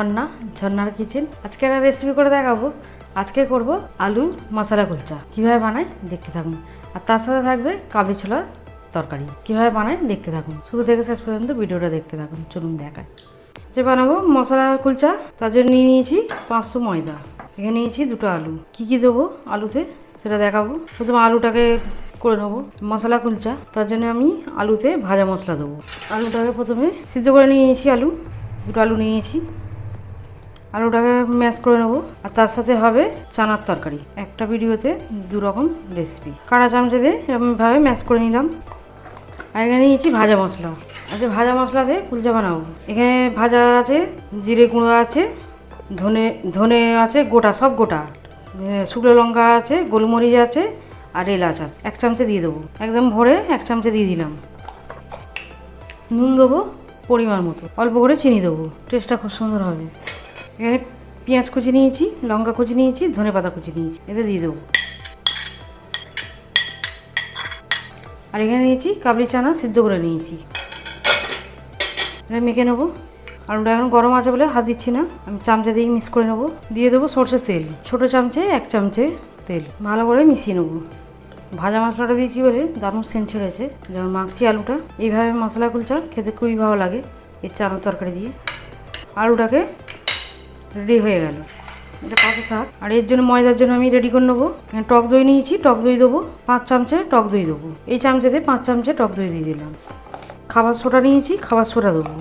রান্না ঝর্ণার কিচেন। আজকে একটা রেসিপি করে দেখাবো। আজকে করব আলু মশলা কুলচা। কীভাবে বানাই দেখতে থাকুন। আর তার সাথে থাকবে কাবলি ছোলার তরকারি। কীভাবে বানাই দেখতে থাকুন, শুরু থেকে শেষ পর্যন্ত ভিডিওটা দেখতে থাকুন। চলুন দেখায়। যে বানাবো মশলা কুলচা, তার জন্য নিয়ে নিয়েছি 500 ময়দা, এখানে নিয়েছি 2টো আলু। কি দেবো আলুতে সেটা দেখাবো। প্রথমে আলুটাকে করে নেবো মশলা কুলচা, তার জন্য আমি আলুতে ভাজা মশলা দেবো। আলুটাকে প্রথমে সিদ্ধ করে নিয়েছি, 2টো আলু নিয়েছি। আলুটাকে ম্যাশ করে নেবো, আর তার সাথে হবে চানার তরকারি। একটা ভিডিওতে 2 রকম রেসিপি। কাঁটা চামচে দিয়ে এরকমভাবে ম্যাশ করে নিলাম। আর এখানে নিয়েছি ভাজা মশলা। আচ্ছা, ভাজা মশলা দিয়ে কুলচা বানাবো। এখানে ভাজা আছে, জিরে গুঁড়ো আছে, ধনে আছে গোটা, সব গোটা, শুকনো লঙ্কা আছে, গোলমরিচ আছে, আর এলাচ আছে। 1 চামচে দিয়ে দেবো, একদম ভরে 1 চামচে দিয়ে দিলাম। নুন দেবো পরিমাণ মতো, অল্প করে চিনি দেবো, টেস্টটা খুব সুন্দর হবে। এখানে পেঁয়াজ কুচি নিয়েছি, লঙ্কা কুচি নিয়েছি, ধনে পাতা কুচি নিয়েছি, এতে দিয়ে দেবো। আর এখানে নিয়েছি কাবলি চানা সিদ্ধ করে নিয়েছি, এটা মেখে নেবো। আলুটা এখন গরম আছে বলে হাত দিচ্ছি না, আমি চামচা দিয়ে মিক্স করে নেবো। দিয়ে দেবো সরষের তেল, ছোটো চামচে 1 চামচে তেল, ভালো করে মিশিয়ে নেবো। ভাজা মশলাটা দিয়েছি বলে দারুণ সেন্ট ছেড়েছে। যেমন মাখছি আলুটা, এইভাবে মশলা কুলচা খেতে খুবই ভালো লাগে এর চানার তরকারি দিয়ে। আলুটাকে রেডি হয়ে গেল, এটা পাশে থাক। আর এর জন্য ময়দার জন্য আমি রেডি করে নেবো। টক দই নিয়েছি, টক দই দেবো 5 চামচে টক দই দেবো। এই চামচেতে 5 চামচে টক দই দিয়ে দিলাম। খাবার সোডা নিয়েছি, খাবার সোডা দেবো।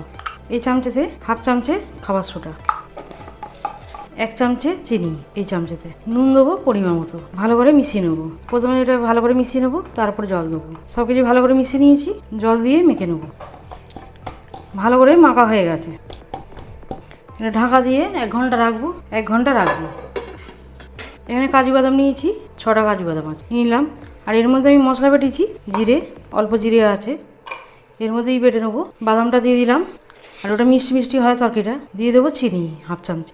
এই চামচেতে 1/2 চামচে খাবার সোডা, 1 চামচে চিনি, এই চামচেতে নুন দেবো পরিমাণ মতো। ভালো করে মিশিয়ে নেবো। প্রথমে এটা ভালো করে মিশিয়ে নেবো, তারপরে জল দেবো। সব কিছু ভালো করে মিশিয়ে নিয়েছি, জল দিয়ে মেখে নেবো। ভালো করে মাখা হয়ে গেছে, এটা ঢাকা দিয়ে 1 ঘন্টা রাখবো। 1 ঘন্টা রাখবো। এখানে কাজু বাদাম নিয়েছি, 6টা কাজু বাদাম আছে নিলাম। আর এর মধ্যে আমি মশলা বেটেছি, জিরে, অল্প জিরে আছে, এর মধ্যেই বেটে নেবো। বাদামটা দিয়ে দিলাম। আর ওটা মিষ্টি মিষ্টি হয় তরকারিটা। দিয়ে দেবো চিনি 1/2 চামচে।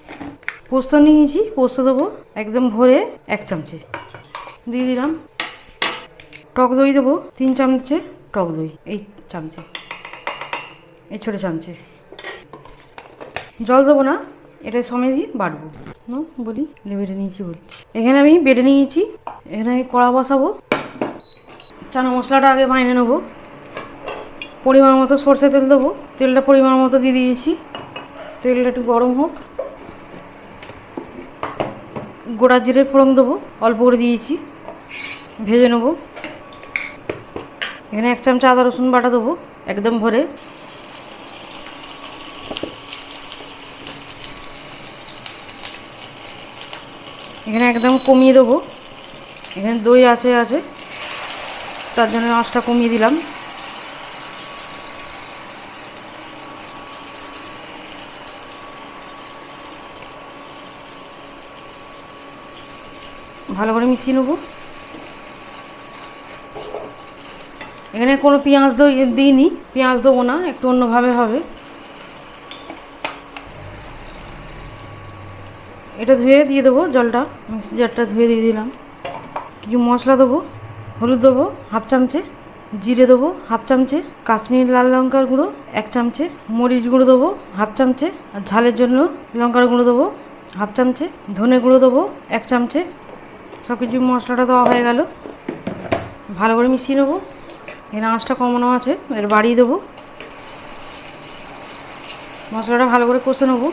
পোস্ত নিয়েছি, পোস্ত দেবো একদম ভরে 1 চামচে দিয়ে দিলাম। টক দই দেবো 3 চামচে টক দই, এই চামচে, এই ছোটো চামচে। জল দেবো না, এটা সময় দিয়ে বাটবো। বলি বেটে নিয়েছি বলছি। এখানে আমি বেটে নিয়েছি। এখানে আমি কড়া বসাবো। চানা মশলাটা আগে মাইনে নেবো। পরিমাণ মতো সরষে তেল দেবো, তেলটা পরিমাণ মতো দিয়ে দিয়েছি। তেলটা একটু গরম হোক। গোটা জিরে ফোড়ন দেবো, অল্প করে দিয়েছি, ভেজে নেবো। এখানে 1 চামচা আদা রসুন বাটা দেবো একদম ভরে। এখানে একদম কমিয়ে দেবো। এখানে দই আছে, তার জন্য আঁচটা কমিয়ে দিলাম। ভালো করে মিশিয়ে নেবো। এখানে কোনো পেঁয়াজ দিইনি, পেঁয়াজ দেবো না, একটু অন্যভাবে হবে। এটা ধুয়ে দিয়ে দেবো, জলটা মিক্সি জারটা ধুয়ে দিয়ে দিলাম। কিছু মশলা দেবো, হলুদ দেবো 1/2 চামচে, জিরে দেবো 1/2 চামচে, কাশ্মীরি লাল লঙ্কার গুঁড়ো 1 চামচে, মরিচ গুঁড়ো দেবো 1/2 চামচে, আর ঝালের জন্য লঙ্কার গুঁড়ো দেবো 1/2 চামচে, ধনে গুঁড়ো দেবো 1 চামচে। সব কিছু মশলাটা দেওয়া হয়ে গেল, ভালো করে মিশিয়ে নেবো। এখানে আঁচটা কমানো আছে, এর বাড়িয়ে দেবো। মশলাটা ভালো করে কষে নেবো।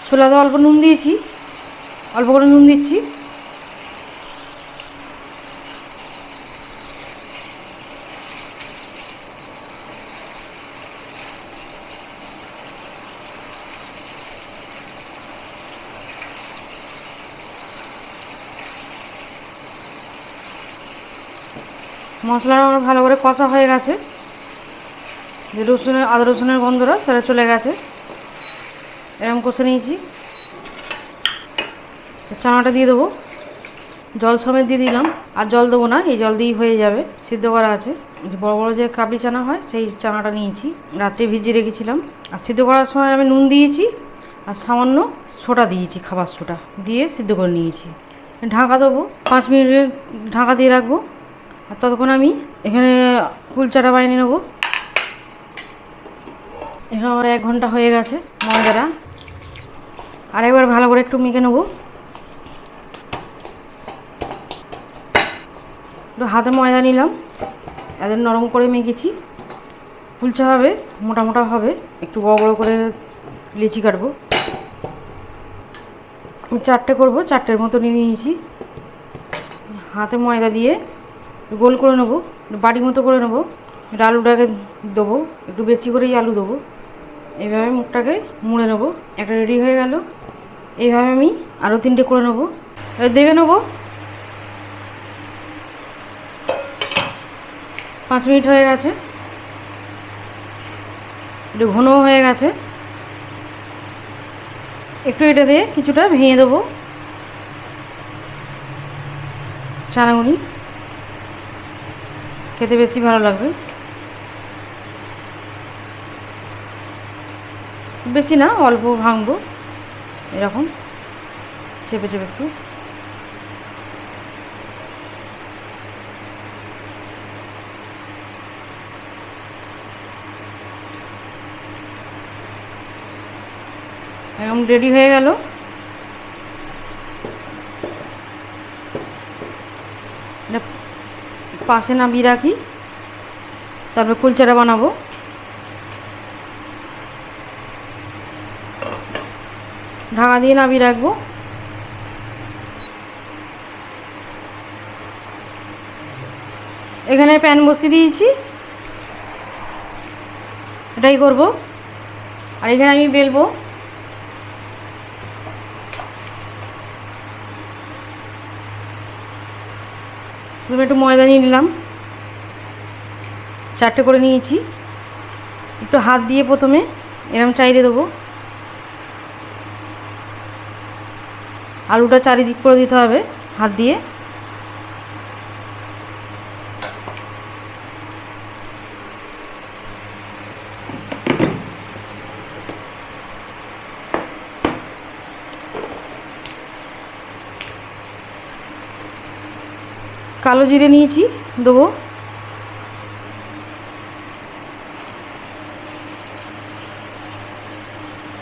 ছোলাতে অল্প নুন দিয়েছি, অল্প করে নুন দিচ্ছি। মশলাটা ভালো করে কষা হয়ে গেছে, যে আদা রসুনের গন্ধটা সেটা চলে গেছে। এরকম কষে নিয়েছি। চানাটা দিয়ে দেবো, জল সমেত দিয়ে দিলাম। আর জল দেবো না, এই জল দিয়েই হয়ে যাবে, সিদ্ধ করা আছে। বড় বড় যে কাবলি চানা হয় সেই চানাটা নিয়েছি, রাত্রে ভিজিয়ে রেখেছিলাম। আর সিদ্ধ করার সময় আমি নুন দিয়েছি, আর সামান্য সোডা দিয়েছি, খাবার সোডা দিয়ে সিদ্ধ করে নিয়েছি। ঢাকা দেবো, 5 মিনিট ঢাকা দিয়ে রাখবো। আর ততক্ষণ আমি এখানে কুলচাটা বানিয়ে নেবো। এখানে আমার 1 ঘন্টা হয়ে গেছে ময়দাটা। আর একবার ভালো করে একটু মেখে নেবো। একটু হাতে ময়দা নিলাম, এদের নরম করে মেখেছি। কুলচা হবে, মোটা মোটা হবে, একটু বড় বড় করে লিচি কাটবো। আমি 4টে করবো, 4টের মতো নিয়ে নিয়েছি। হাতে ময়দা দিয়ে গোল করে নেবো, বাড়ি মতো করে নেবো। এটা আলুটাকে দেবো, একটু বেশি করেই আলু দেবো। এইভাবে মুখটাকে মুড়ে নেবো। একটা রেডি হয়ে গেল। এইভাবে আমি আরও 3টে করে নেবো। এবার দেখে নেবো 5 মিনিট হয়ে গেছে, একটু ঘনও হয়ে গেছে। একটু এটা দিয়ে কিছুটা ভেঙে দেবো চানাগুনি, খেতে বেশি ভালো লাগবে। বেশি না, অল্প ভাঙবো, এরকম চেপে চেপে একটু। এখন রেডি হয়ে গেল। পাশে নামিয়ে রাখি, তারপর কুলচাটা বানাবো। ঢাকা দিয়ে নামিয়ে রাখবো। এখানে প্যান বসিয়ে দিয়েছি, এটাই করব। আর এখানে আমি বেলবো। একটু ময়দা নিয়ে নিলাম, 4টে করে নিয়েছি। একটু হাত দিয়ে প্রথমে এরকম চাইড়ে দেবো। আলুটা চারিদিক করে দিতে হবে হাত দিয়ে। কালো জিরে নিয়েছি, দেবো।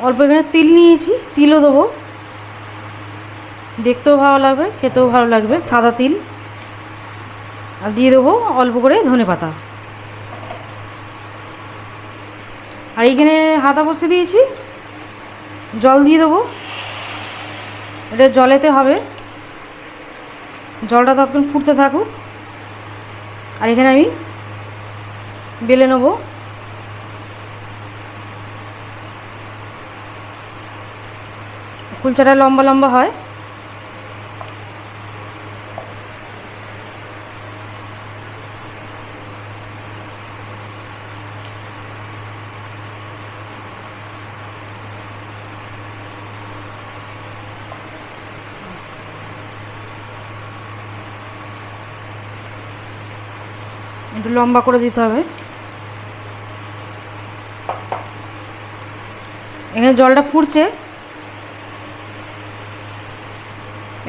অল্প এখানে তিল নিয়েছি, তিলও দেবো। দেখতেও ভালো লাগবে, খেতেও ভালো লাগবে, সাদা তিল। আর দিয়ে দেবো অল্প করে ধনেপাতা। আর এইখানে হাতা বসিয়ে দিয়েছি, জল দিয়ে দেবো। এটা জলেতে হবে, জলটা ততক্ষণ ফুটতে থাকুক। আর এখানে আমি বেলে নেবো। কুলচাটা লম্বা লম্বা হয়। একটু লম্বা করে দিতে হবে। এখানে জলটা ফুটছে,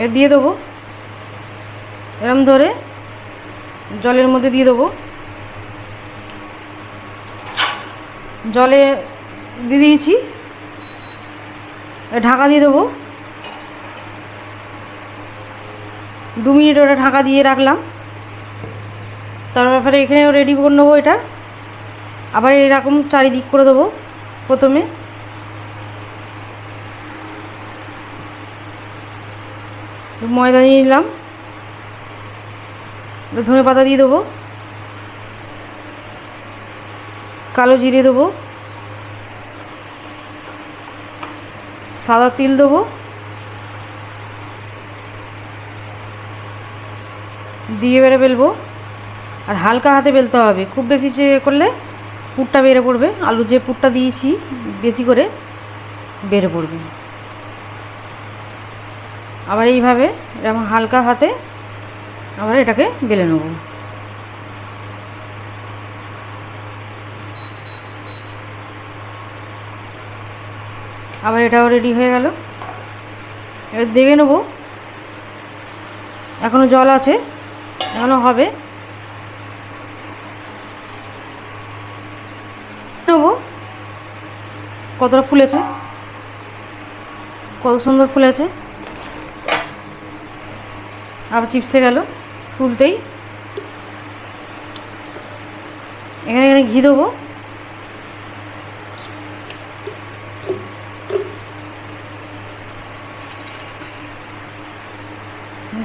এ দিয়ে দেবো। এরম ধরে জলের মধ্যে দিয়ে দেবো। জলে দিয়ে দিয়েছি, ঢাকা দিয়ে দেবো। 2 মিনিট ওটা ঢাকা দিয়ে রাখলাম। তারপরে এখানেও রেডি করে নেবো এটা। আবার এরকম চারিদিক করে দেবো। প্রথমে ময়দা নিয়ে নিলাম, ধনেপাতা দিয়ে দেবো, কালো জিরে দেবো, সাদা তিল দেবো, দিয়ে এবারে বেলবো। আর হালকা হাতে বেলতে হবে, খুব বেশি করলে পুরটা বেড়ে পড়বে। আলু যে পুরটা দিয়েছি বেশি করে বেড়ে পড়বে। আবার এইভাবে এরকম হালকা হাতে আবার এটাকে বেলে নেব। আবার এটাও রেডি হয়ে গেল। এবার দেখে নেবো, এখনও জল আছে, এখনও হবে। নেবো কতটা ফুলেছে, কত সুন্দর ফুলেছে। আবার চিপসে গেল তুলতেই। এখানে এখানে ঘি দেবো।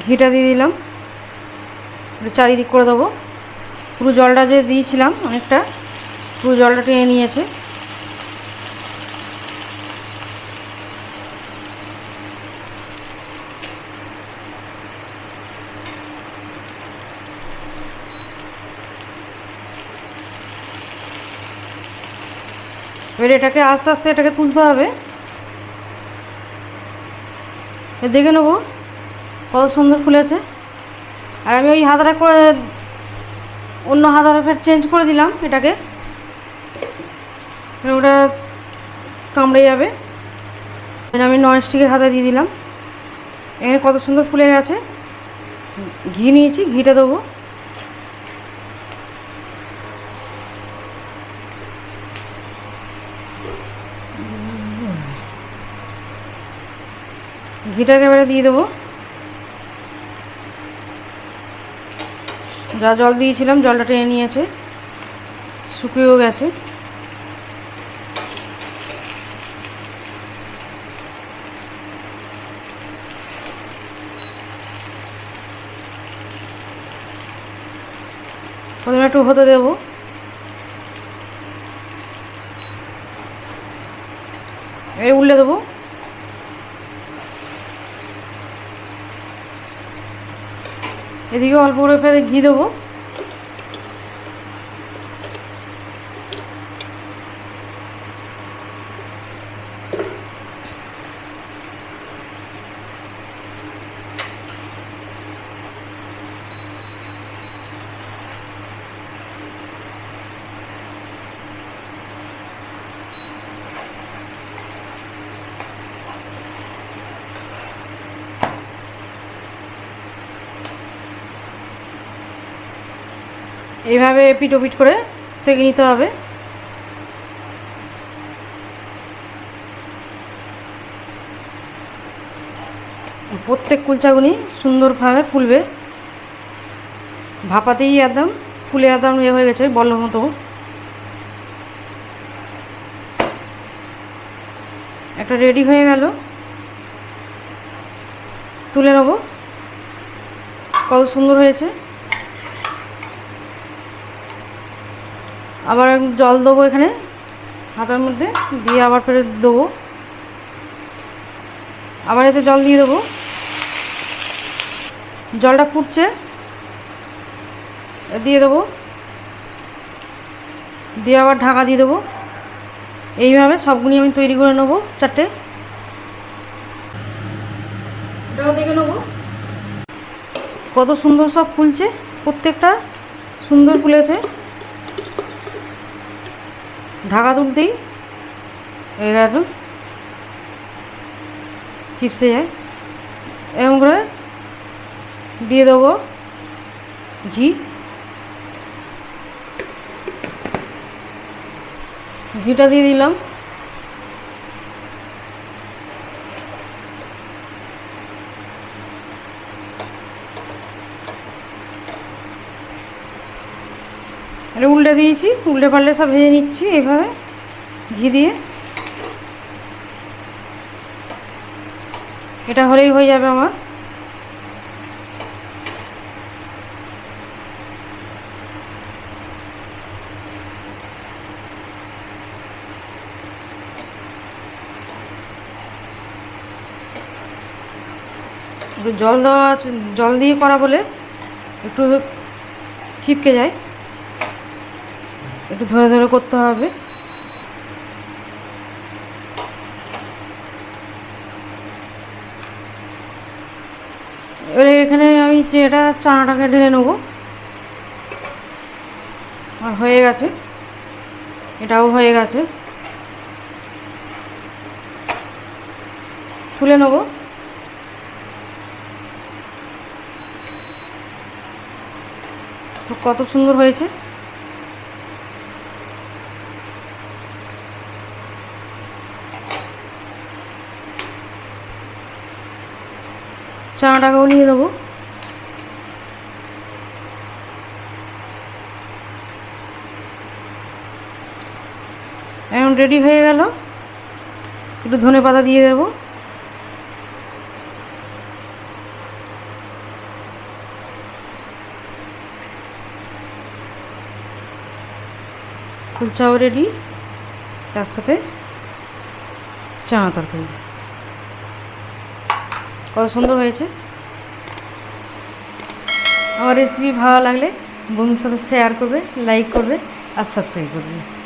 ঘিটা দিয়ে দিলাম, চারিদিক করে দেবো। পুরো জলটা যে দিয়েছিলাম অনেকটা, পুরো জলটা টেনে নিয়েছে। এবার এটাকে আস্তে আস্তে এটাকে তুলতে হবে। দেখে নেবো কত সুন্দর ফুলেছে। আর আমি ওই হাতাটা করে অন্য হাতাটা ফের চেঞ্জ করে দিলাম এটাকে, ওটা কামড়ে যাবে। আমি ননস্টিকের হাতা দিয়ে দিলাম। এখানে কত সুন্দর ফুলে গেছে। ঘি নিয়েছি, ঘিটা দেবো। ঘিটাকে এবারে দিয়ে দেবো। যা জল দিয়েছিলাম জলটা টেনে নিয়েছে, শুকিয়েও গেছে। প্রথমে একটু হতে দেবো। এই উল্টে দেবো। এদিকে অল্প করে ফেলে ঘি দেবো। এইভাবে পিটোপিট করে সেঁকে নিতে হবে। প্রত্যেক কুলচাগুনি সুন্দরভাবে ফুলবে। ভাপাতেই একদম ফুলে একদম হয়ে গেছে বলের মতো। একটা রেডি হয়ে গেল, তুলে নেব। কত সুন্দর হয়েছে। আবার জল দেবো এখানে হাতার মধ্যে দিয়ে, আবার ফের দেবো। আবার এতে জল দিয়ে দেবো। জলটা ফুটছে, দিয়ে দেবো। দিয়ে আবার ঢাকা দিয়ে দেবো। এইভাবে সবগুলি আমি তৈরি করে নেবো, চারটে। এটাও দেখে নেবো কত সুন্দর সব ফুলছে, প্রত্যেকটা সুন্দর ফুলেছে। ঢাকা তুলতেই গেল, চিপসে যায়। এরকম করে দিয়ে দেবো ঘি। ঘিটা দিয়ে দিলাম। এটা উল্টে দিয়েছি, উল্টে পাল্টে সব ভেজে নিচ্ছি এইভাবে ঘি দিয়ে। এটা হলেই হয়ে যাবে আমার। একটু জল দেওয়া আছে, জল দিয়ে করা বলে একটু চিপকে যায়, একটু ধরে ধরে করতে হবে। এবারে এখানে আমি যে এটা চানাটাকে ঢেলে নেবো। আর হয়ে গেছে, এটাও হয়ে গেছে। তুলে নেব। তো কত সুন্দর হয়েছে। চানাটাকেও নিয়ে নেবো। এখন রেডি হয়ে গেল। একটু ধনেপাতা দিয়ে দেব। কুলচাও রেডি, তার সাথে চানা তরকারি। কত সুন্দর হয়েছে। আমার রেসিপি ভালো লাগলে বন্ধুর সাথে শেয়ার করবে, লাইক করবে আর সাবস্ক্রাইব করবে।